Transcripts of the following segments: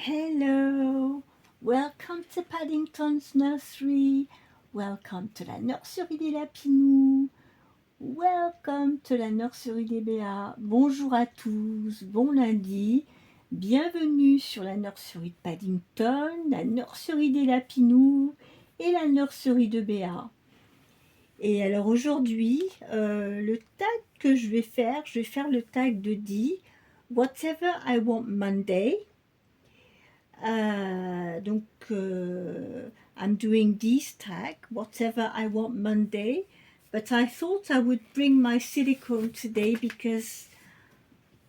Hello, welcome to Paddington's nursery. Welcome to la nurserie des lapinous. Welcome to la nurserie des béats. Bonjour à tous, bon lundi. Bienvenue sur la nurserie de Paddington, la nurserie des lapinous et la nurserie de béats. Et alors aujourd'hui, le tag que je vais faire le tag de Dee, Whatever I Want Monday. I'm doing this tag, whatever I want Monday, but I thought I would bring my silicone today because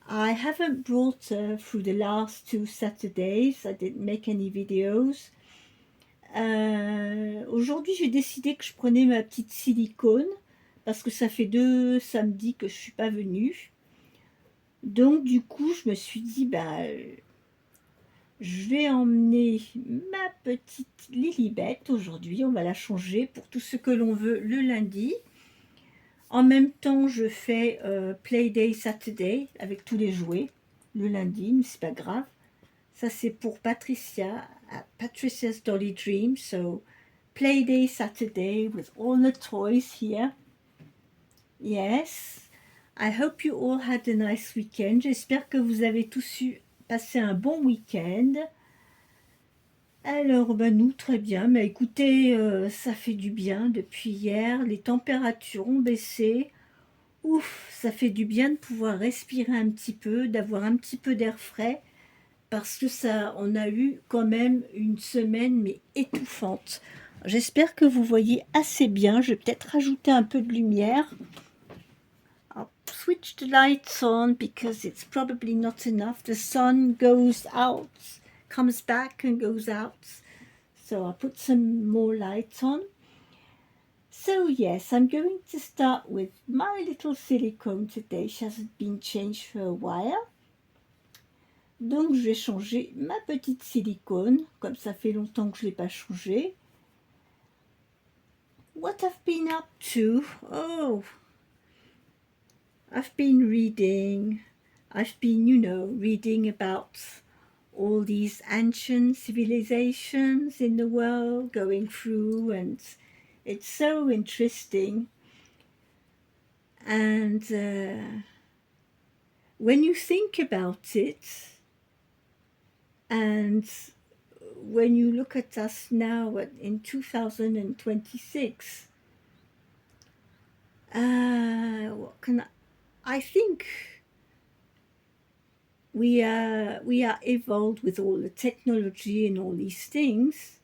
I haven't brought through the last 2 Saturdays. I didn't make any videos. Aujourd'hui, j'ai décidé que je prenais ma petite silicone parce que ça fait 2 samedis que je suis pas venue. Donc du coup, je me suis dit, je vais emmener ma petite Lilibet aujourd'hui, on va la changer pour tout ce que l'on veut le lundi. En même temps, je fais Playday Saturday avec tous les jouets le lundi, mais c'est pas grave. Ça c'est pour Patricia, Patricia's Dolly Dream. So Playday Saturday with all the toys here. Yes. I hope you all had a nice weekend. J'espère que vous avez tous eu passer un bon week-end. Alors, nous, très bien. Mais écoutez, ça fait du bien depuis hier. Les températures ont baissé. Ouf, ça fait du bien de pouvoir respirer un petit peu, d'avoir un petit peu d'air frais. Parce que ça, on a eu quand même une semaine, mais étouffante. J'espère que vous voyez assez bien. Je vais peut-être rajouter un peu de lumière. I'll switch the lights on because it's probably not enough. The sun goes out, comes back and goes out. So I'll put some more lights on. So yes, I'm going to start with my little silicone today. She hasn't been changed for a while. Donc je vais changer ma petite silicone, comme ça fait longtemps que je ne l'ai pas changée. What I've been up to? Oh, I've been reading. I've been, reading about all these ancient civilizations in the world going through, and it's so interesting. And when you think about it, and when you look at us now in 2026, I think we are evolved with all the technology and all these things,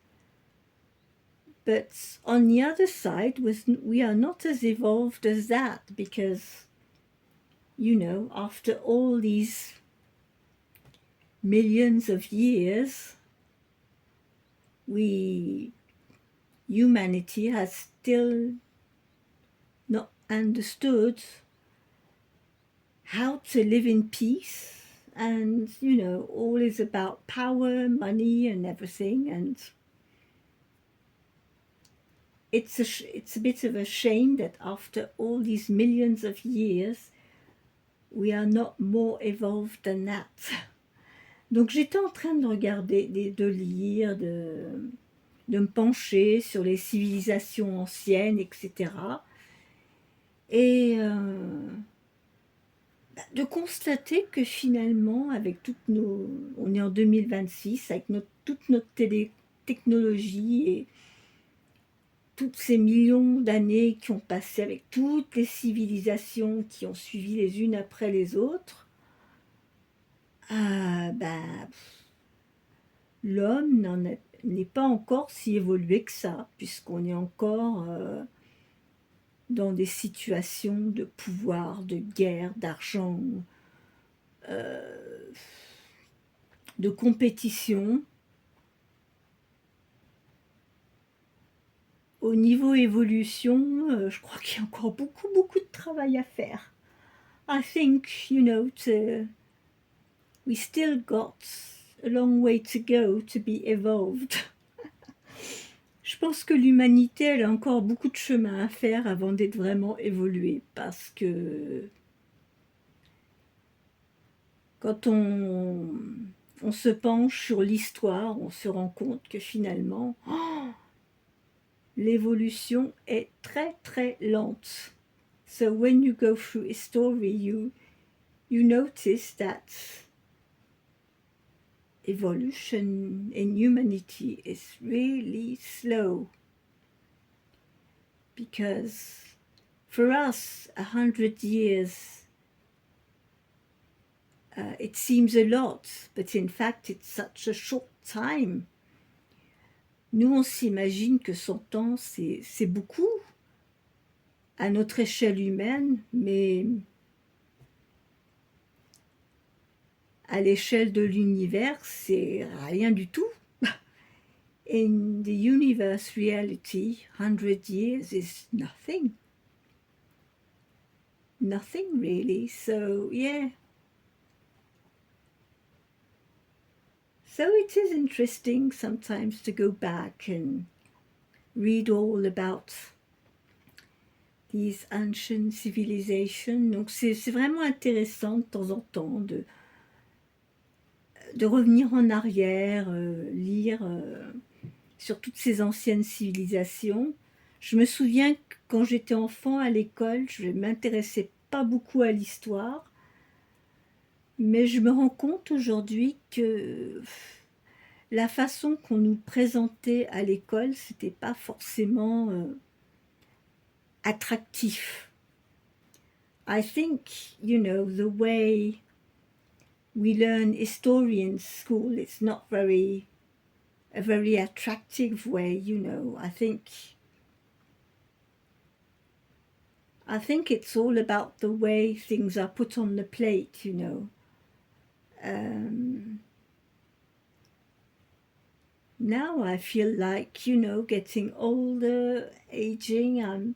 but on the other side, we are not as evolved as that because, after all these millions of years, humanity has still not understood how to live in peace, and all is about power, money and everything, and it's a bit of a shame that after all these millions of years we are not more evolved than that. Donc j'étais en train de regarder, de lire, de me pencher sur les civilisations anciennes, etc. Et de constater que finalement, avec on est en 2026, avec toute notre technologie et toutes ces millions d'années qui ont passé avec toutes les civilisations qui ont suivi les unes après les autres, l'homme n'est pas encore si évolué que ça, puisqu'on est encore dans des situations de pouvoir, de guerre, d'argent, de compétition. Au niveau évolution, je crois qu'il y a encore beaucoup de travail à faire. I think, we still got a long way to go to be evolved. Je pense que l'humanité, elle a encore beaucoup de chemin à faire avant d'être vraiment évoluée, parce que quand on on se penche sur l'histoire, on se rend compte que finalement, l'évolution est très très lente. So when you go through a story, you notice that evolution in humanity is really slow. Because for us, 100 years, it seems a lot, but in fact, it's such a short time. Nous, on s'imagine que 100 ans, c'est beaucoup à notre échelle humaine, mais à l'échelle de l'univers, c'est rien du tout. In the universe reality, 100 years is nothing. Nothing really, so yeah. So it is interesting sometimes to go back and read all about these ancient civilizations. Donc c'est vraiment intéressant de temps en temps de revenir en arrière, lire sur toutes ces anciennes civilisations. Je me souviens que quand j'étais enfant à l'école, je ne m'intéressais pas beaucoup à l'histoire, mais je me rends compte aujourd'hui que la façon qu'on nous présentait à l'école, c'était pas forcément attractif. I think, the way we learn history in school, it's not a very attractive way, I think it's all about the way things are put on the plate, Now I feel like, getting older, aging,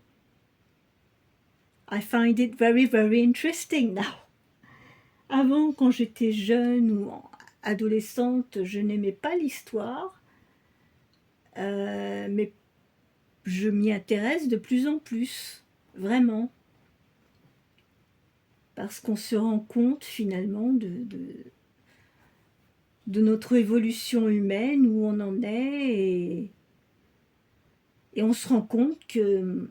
I find it very, very interesting now. Avant, quand j'étais jeune ou adolescente, je n'aimais pas l'histoire, mais je m'y intéresse de plus en plus, vraiment. Parce qu'on se rend compte finalement de notre évolution humaine, où on en est, et on se rend compte que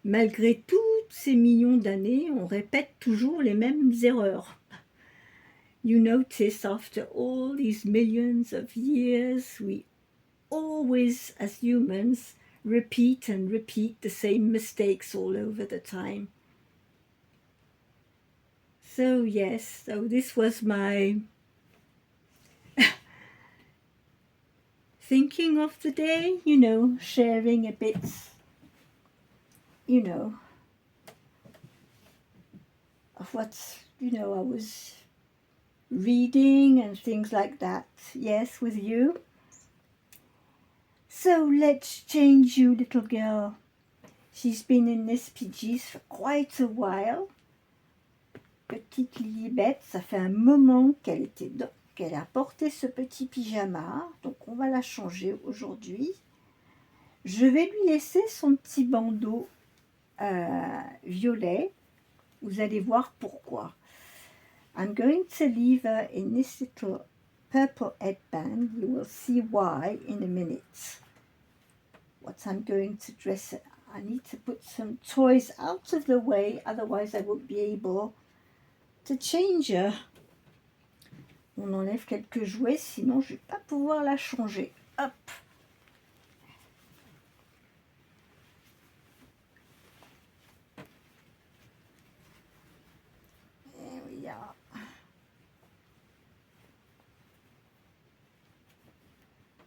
malgré toutes ces millions d'années, on répète toujours les mêmes erreurs. You notice after all these millions of years, we always, as humans, repeat and repeat the same mistakes all over the time. So yes, so this was my thinking of the day, sharing a bit, of what, I was reading and things like that, yes, with you. So let's change you, little girl. She's been in SPGs for quite a while. Petite Lilibet, ça fait un moment qu'elle a porté ce petit pyjama, donc on va la changer aujourd'hui. Je vais lui laisser son petit bandeau violet. Vous allez voir pourquoi. I'm going to leave her in this little purple headband. You will see why in a minute. What I'm going to dress her. I need to put some toys out of the way, otherwise I won't be able to change her. On enlève quelques jouets, sinon je ne vais pas pouvoir la changer. Hop. There we are.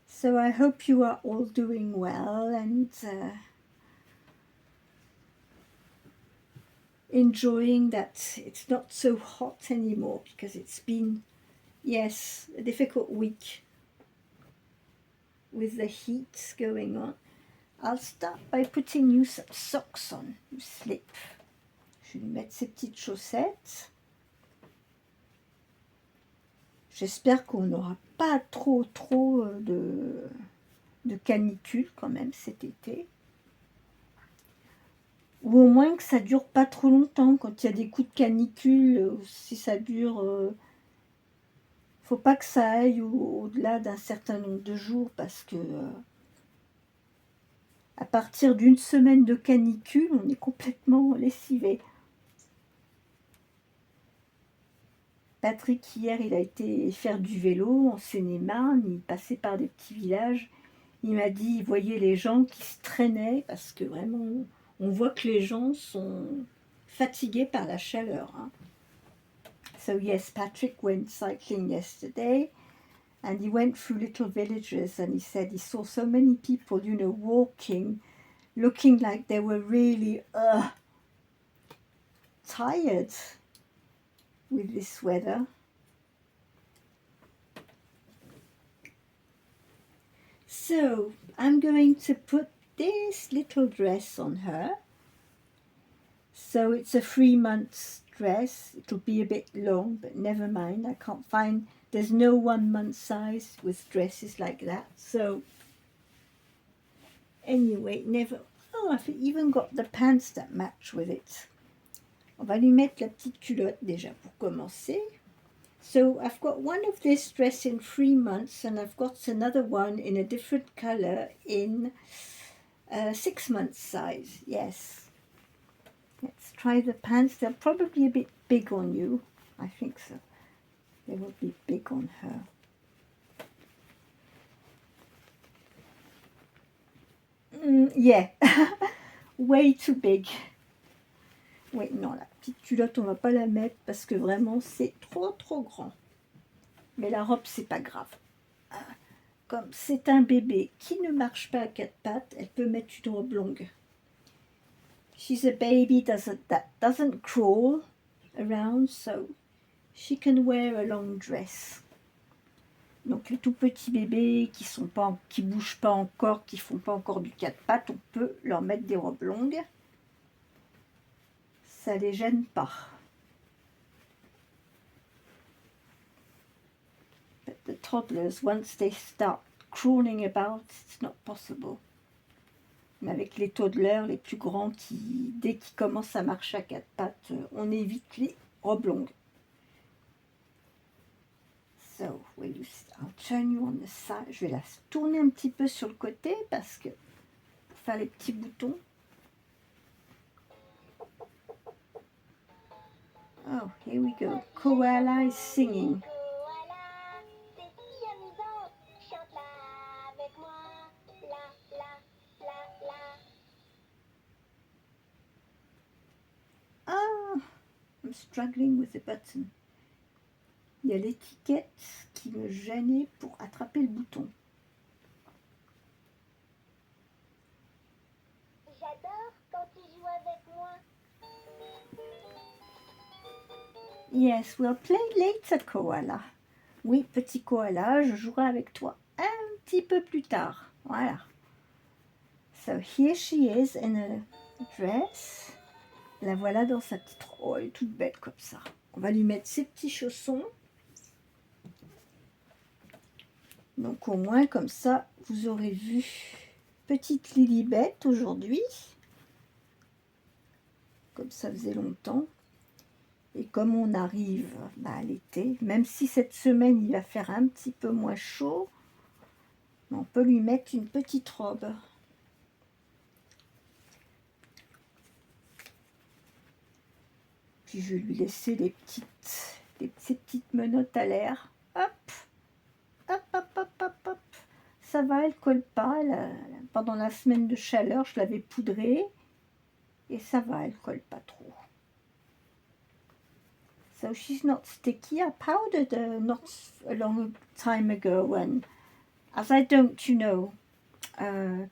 So I hope you are all doing well and enjoying that it's not so hot anymore, because it's been, yes, a difficult week with the heat going on. I'll start by putting you some socks on, you slip. Je vais lui mettre ces petites chaussettes. J'espère qu'on n'aura pas trop de canicule quand même cet été. Ou au moins que ça dure pas trop longtemps. Quand il y a des coups de canicule, si ça dure Faut pas que ça aille au-delà d'un certain nombre de jours parce que à partir d'une semaine de canicule, on est complètement lessivé. Patrick, hier, il a été faire du vélo en Seine-et-Marne, il passait par des petits villages. Il m'a dit, il voyait les gens qui se traînaient parce que vraiment, on voit que les gens sont fatigués par la chaleur. Hein. So yes, Patrick went cycling yesterday and he went through little villages and he said he saw so many people, walking, looking like they were really tired with this weather. So I'm going to put this little dress on her. So it's a 3 months dress. It'll be a bit long, but never mind. I can't find, there's no 1 month size with dresses like that. So anyway, I've even got the pants that match with it. On va lui mettre la petite culotte déjà pour commencer. So I've got one of this dress in 3 months and I've got another one in a different color in 6 months size. Yes. Let's try the pants. They're probably a bit big on you. I think so. They will be big on her. Yeah. Way too big. Oui, non, la petite culotte, on va pas la mettre parce que vraiment, c'est trop grand. Mais la robe, c'est pas grave. Comme c'est un bébé qui ne marche pas à 4 pattes, elle peut mettre une robe longue. She's a baby that doesn't crawl around, so she can wear a long dress. Donc les tout petits bébés qui bougent pas encore, qui font pas encore du 4 pattes, on peut leur mettre des robes longues. Ça les gêne pas. But the toddlers, once they start crawling about, it's not possible. Mais avec les toddlers, les plus grands, dès qu'ils commencent à marcher à 4 pattes, on évite les robes longues. So, I'll turn you on the side. Je vais la tourner un petit peu sur le côté parce que pour faire les petits boutons. Oh, here we go. Koala is singing. Ah, I'm struggling with the button. Il y a l'étiquette qui me gênait pour attraper le bouton. J'adore quand tu joues avec moi. Yes, we'll play later, Koala. Oui, petit koala, je jouerai avec toi un petit peu plus tard. Voilà. So here she is in a dress. La voilà dans sa petite robe. Oh, elle est toute belle comme ça. On va lui mettre ses petits chaussons. Donc au moins comme ça, vous aurez vu petite Lilibet aujourd'hui. Comme ça faisait longtemps. Et comme on arrive à l'été, même si cette semaine il va faire un petit peu moins chaud, on peut lui mettre une petite robe. Puis je vais lui laisser ces petites menottes à l'air. Hop, hop, hop, hop, hop, hop. Ça va, elle colle pas. Pendant la semaine de chaleur, je l'avais poudrée. Et ça va, elle colle pas trop. So she's not sticky. I powdered her not a long time ago, and as I don't,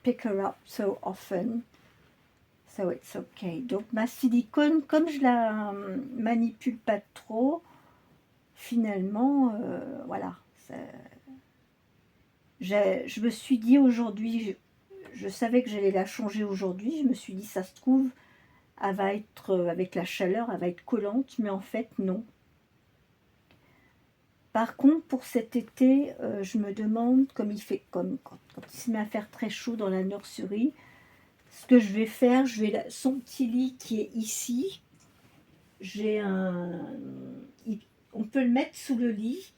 pick her up so often, so it's okay. Donc ma silicone, comme je la manipule pas trop, finalement, voilà. Je me suis dit aujourd'hui, je savais que j'allais la changer aujourd'hui. Je me suis dit, ça se trouve, elle va être, avec la chaleur, elle va être collante, mais en fait, non. Par contre, pour cet été, je me demande, comme il fait, quand il se met à faire très chaud dans la nurserie, ce que je vais faire, son petit lit qui est ici, on peut le mettre sous le lit,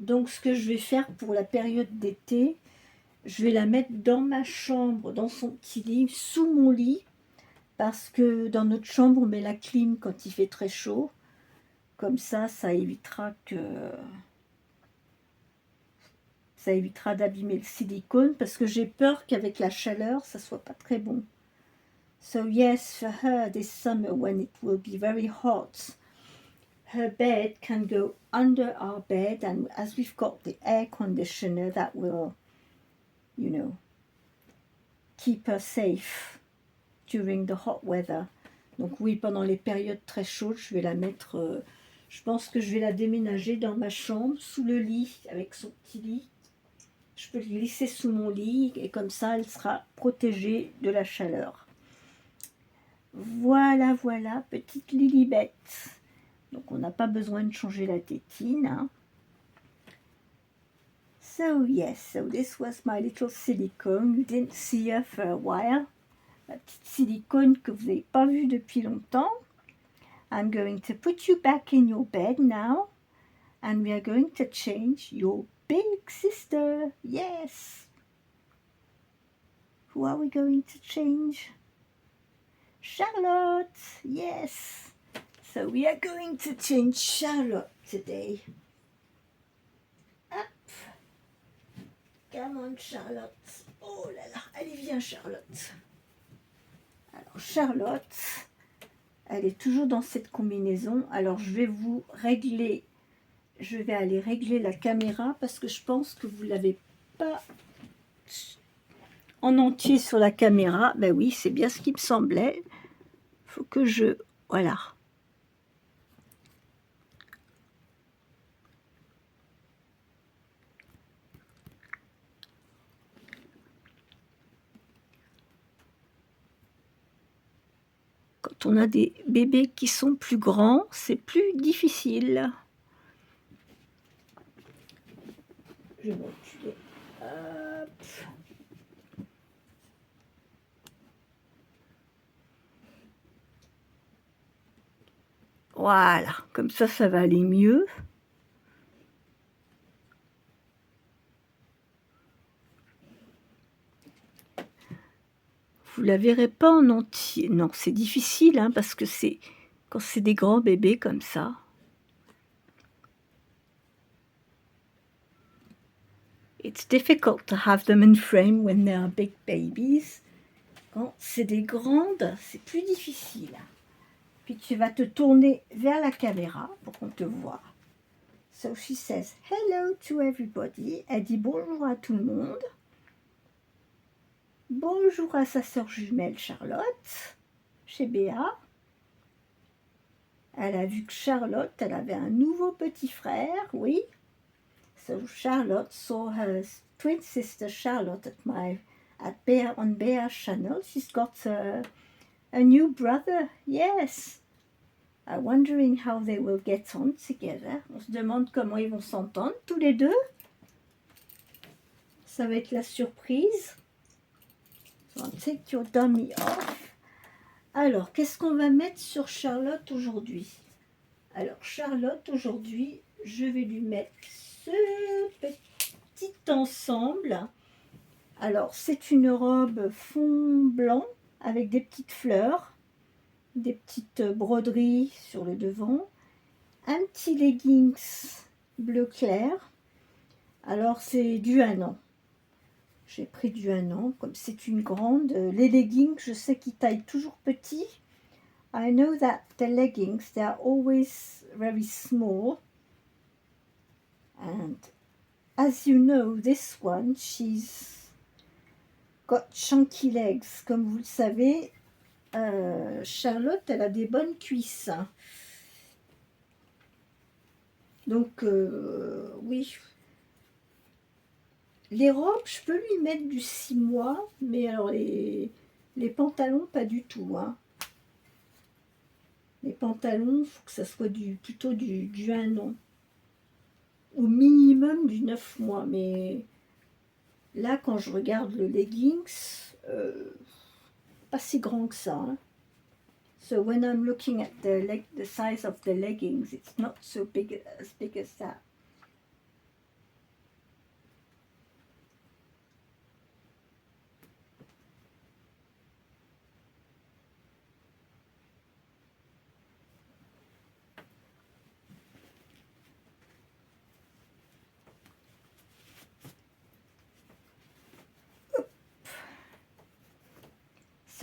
Donc ce que je vais faire pour la période d'été, je vais la mettre dans ma chambre, dans son petit lit, sous mon lit, parce que dans notre chambre, on met la clim quand il fait très chaud. Comme ça évitera d'abîmer le silicone, parce que j'ai peur qu'avec la chaleur, ça soit pas très bon. So yes, for her this summer when it will be very hot, her bed can go under our bed, and as we've got the air conditioner, that will, you know, keep her safe during the hot weather. Donc oui, pendant les périodes très chaudes, je vais la mettre, je pense que je vais la déménager dans ma chambre, sous le lit, avec son petit lit. Je peux le glisser sous mon lit, et comme ça, elle sera protégée de la chaleur. Voilà, voilà, petite Lilibet. Donc on n'a pas besoin de changer la tétine. Hein. So yes, so this was my little silicone. You didn't see her for a while. La petite silicone que vous n'avez pas vue depuis longtemps. I'm going to put you back in your bed now. And we are going to change your big sister. Yes. Who are we going to change? Charlotte. Yes. So we are going to change Charlotte today. Hop. Come on, Charlotte. Oh là là. Allez, viens, Charlotte. Alors, Charlotte, elle est toujours dans cette combinaison. Alors, je vais aller régler la caméra parce que je pense que vous ne l'avez pas en entier sur la caméra. Ben oui, c'est bien ce qui me semblait. Il faut que je... Voilà. Quand on a des bébés qui sont plus grands, c'est plus difficile. Je vais reculer. Hop. Voilà, comme ça va aller mieux. Vous la verrez pas en entier. Non, c'est difficile, hein, parce que c'est quand c'est des grands bébés comme ça. It's difficult to have them in frame when they are big babies. Quand c'est des grandes, c'est plus difficile. Puis tu vas te tourner vers la caméra pour qu'on te voie. So she says hello to everybody. Elle dit bonjour à tout le monde. Bonjour à sa sœur jumelle Charlotte, chez Béa. Elle a vu que Charlotte, elle avait un nouveau petit frère, oui. So Charlotte saw her twin sister Charlotte on Béa's channel. She's got a new brother, yes. I'm wondering how they will get on together. On se demande comment ils vont s'entendre tous les deux. Ça va être la surprise. So take your dummy off. Alors, qu'est-ce qu'on va mettre sur Charlotte aujourd'hui? Alors, Charlotte, aujourd'hui, je vais lui mettre ce petit ensemble. Alors, c'est une robe fond blanc avec des petites fleurs, des petites broderies sur le devant, un petit leggings bleu clair. Alors, c'est du 1 an. J'ai pris du 1 an, comme c'est une grande. Les leggings, je sais qu'ils taillent toujours petit. I know that the leggings, they are always very small. And as you know, this one, she's got chunky legs. Comme vous le savez, Charlotte, elle a des bonnes cuisses. Donc, oui. Les robes, je peux lui mettre du 6 mois, mais alors les pantalons, pas du tout. Hein. Les pantalons, il faut que ça soit plutôt du 1 an. Au minimum du 9 mois. Mais là, quand je regarde le leggings, pas si grand que ça. Hein. So when I'm looking at the size of the leggings, it's not so big as that.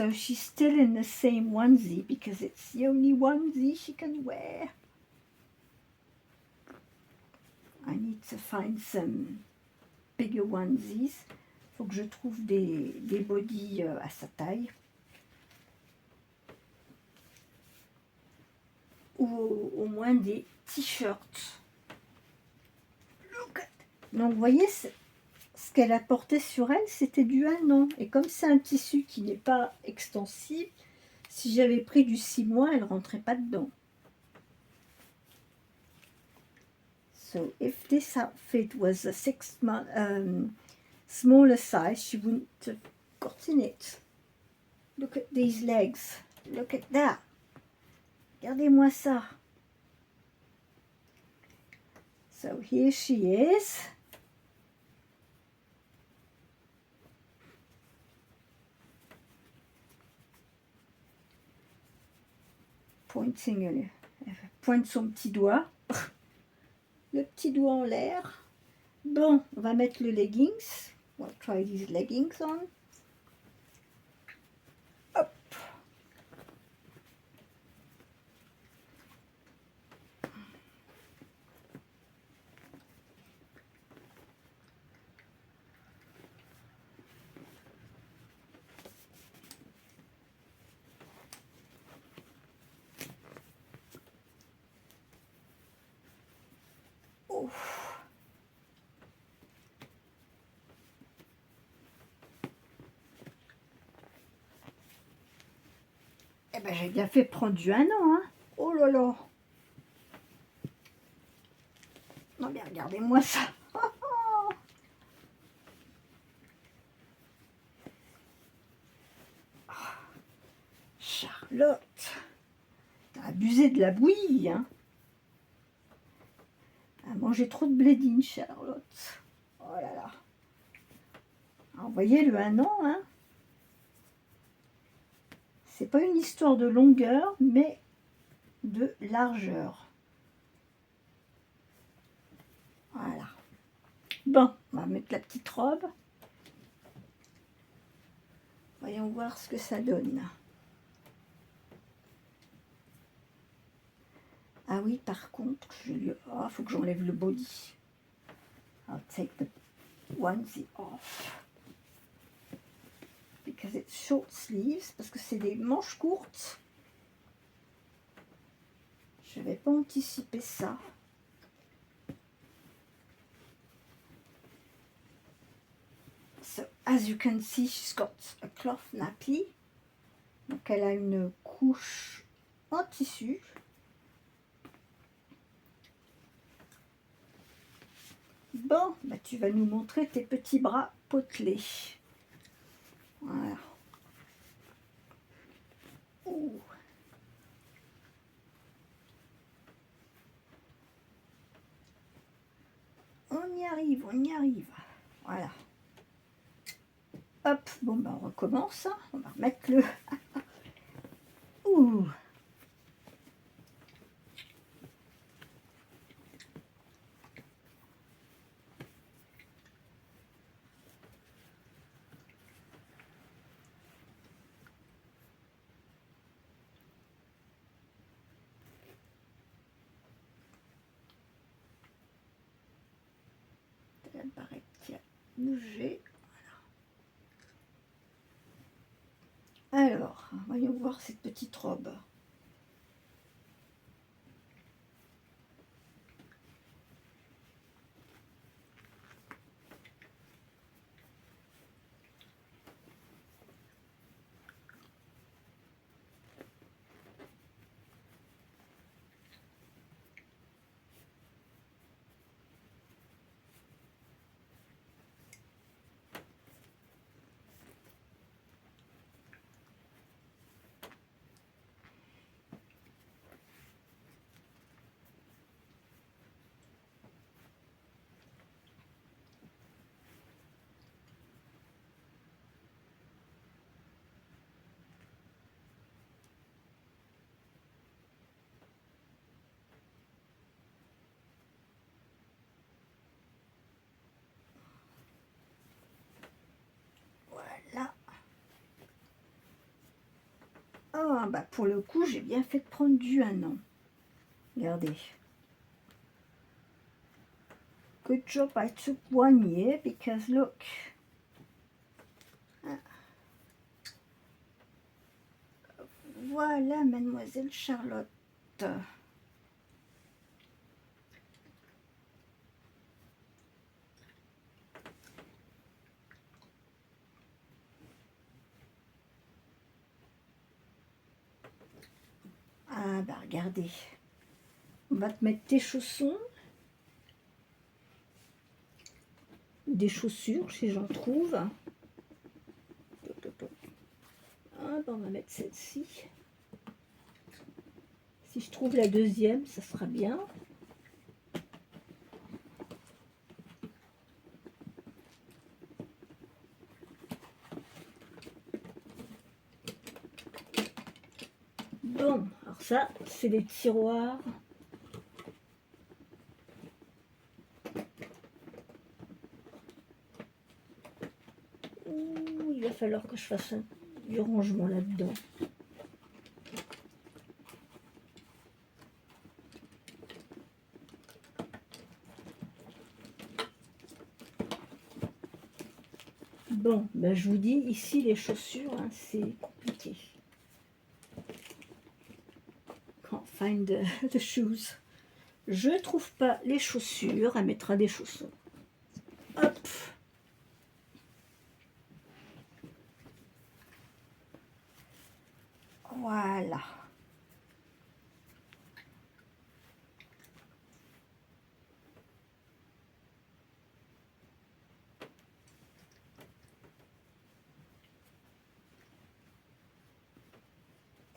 So she's still in the same onesie because it's the only onesie she can wear. I need to find some bigger onesies. Faut que je trouve des bodys à sa taille. Ou au moins des t-shirts. Donc vous voyez, ce qu'elle a porté sur elle, c'était du 1 an. Et comme c'est un tissu qui n'est pas extensible, si j'avais pris du 6 mois, elle ne rentrait pas dedans. So if this outfit was a 6-month smaller size, she wouldn't have gotten it. Look at these legs. Look at that. Regardez-moi ça. So here she is. Pointing, elle pointe son petit doigt. Le petit doigt en l'air. Bon, on va mettre le leggings. We'll try these leggings on. Hop. Oh. Eh ben, j'ai bien fait prendre du 1 an, hein. Oh là là. Non mais regardez-moi ça. Charlotte, t'as abusé de la bouillie, hein. T'as mangé trop de blédine, Charlotte. Oh là là. Alors, vous voyez le 1 an, hein. C'est pas une histoire de longueur, mais de largeur. Voilà. Bon, on va mettre la petite robe. Voyons voir ce que ça donne. Ah oui, par contre, faut que j'enlève le body. I'll take the onesie off. Because it's short sleeves, parce que c'est des manches courtes. Je vais pas anticiper ça. So, as you can see, she's got a cloth nappy. Donc elle a une couche en tissu. Bon, bah tu vas nous montrer tes petits bras potelés. Voilà. Ouh. On y arrive, on y arrive. Voilà. Hop, bon bah on recommence. Hein. On va remettre le... Ouh. La barrette qui a bougé. Voilà. Alors, voyons voir cette petite robe. Ah, bah pour le coup, j'ai bien fait de prendre du 1 an. Regardez. Good job I took 1 year because look. Voilà, mademoiselle Charlotte. Ah bah regardez. On va te mettre tes chaussons. Des chaussures si j'en trouve. Ah, bah on va mettre celle-ci. Si je trouve la deuxième, ça sera bien. Bon, alors ça, c'est les tiroirs. Ouh, il va falloir que je fasse du rangement là-dedans. Bon, ben je vous dis, ici les chaussures, hein, c'est compliqué. Can't find the shoes. Je trouve pas les chaussures, elle mettra des chaussons. Hop. Voilà.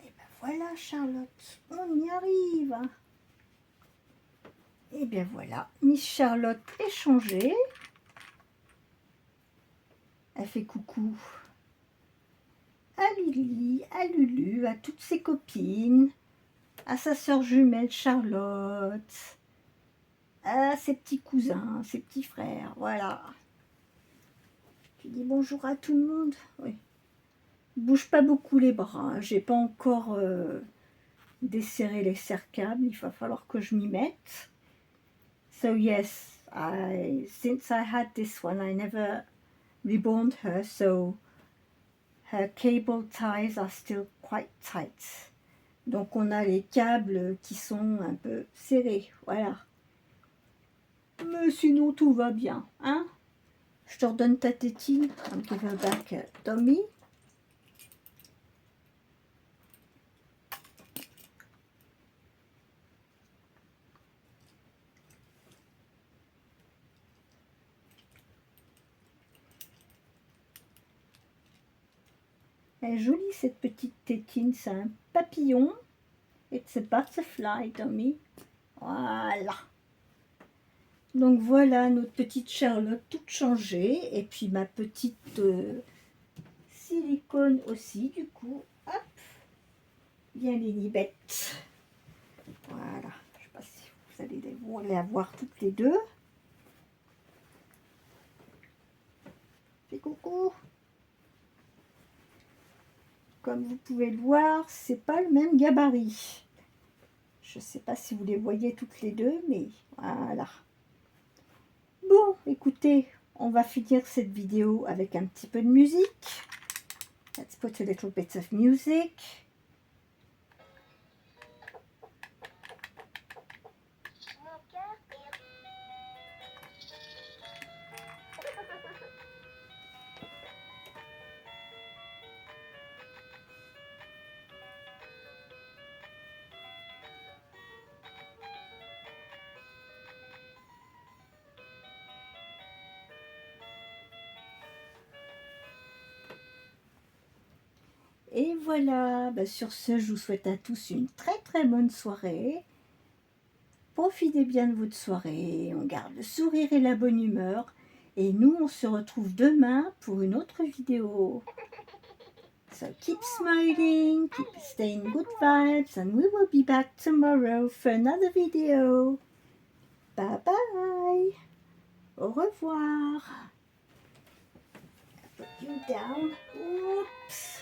Et ben voilà Charlotte, on y arrive. Et bien voilà, Miss Charlotte est changée. Elle fait coucou à Lily, à Lulu, à toutes ses copines, à sa sœur jumelle Charlotte, à ses petits cousins, ses petits frères, voilà. Tu dis bonjour à tout le monde. Oui. Bouge pas beaucoup les bras, j'ai pas encore desserré les cerclables, il va falloir que je m'y mette. So yes, since I had this one, I never reborn her, so her cable ties are still quite tight. Donc on a les câbles qui sont un peu serrés, voilà. Mais sinon tout va bien, hein. Je te redonne ta tétine. I'll give her back Tommy. Elle est jolie cette petite tétine, c'est un papillon. It's a butterfly, Tommy. Voilà. Donc voilà notre petite Charlotte toute changée. Et puis ma petite silicone aussi, du coup. Hop. Bien les libettes. Voilà. Je ne sais pas si vous allez les avoir toutes les deux. Fais coucou. Comme vous pouvez le voir, c'est pas le même gabarit. Je ne sais pas si vous les voyez toutes les deux, mais voilà. Bon, écoutez, on va finir cette vidéo avec un petit peu de musique. Let's put a little bit of music. Mon cœur est... Et voilà, bah sur ce, je vous souhaite à tous une très très bonne soirée. Profitez bien de votre soirée, on garde le sourire et la bonne humeur. Et nous, on se retrouve demain pour une autre vidéo. So keep smiling, keep staying good vibes, and we will be back tomorrow for another video. Bye bye. Au revoir. Put you down. Oops.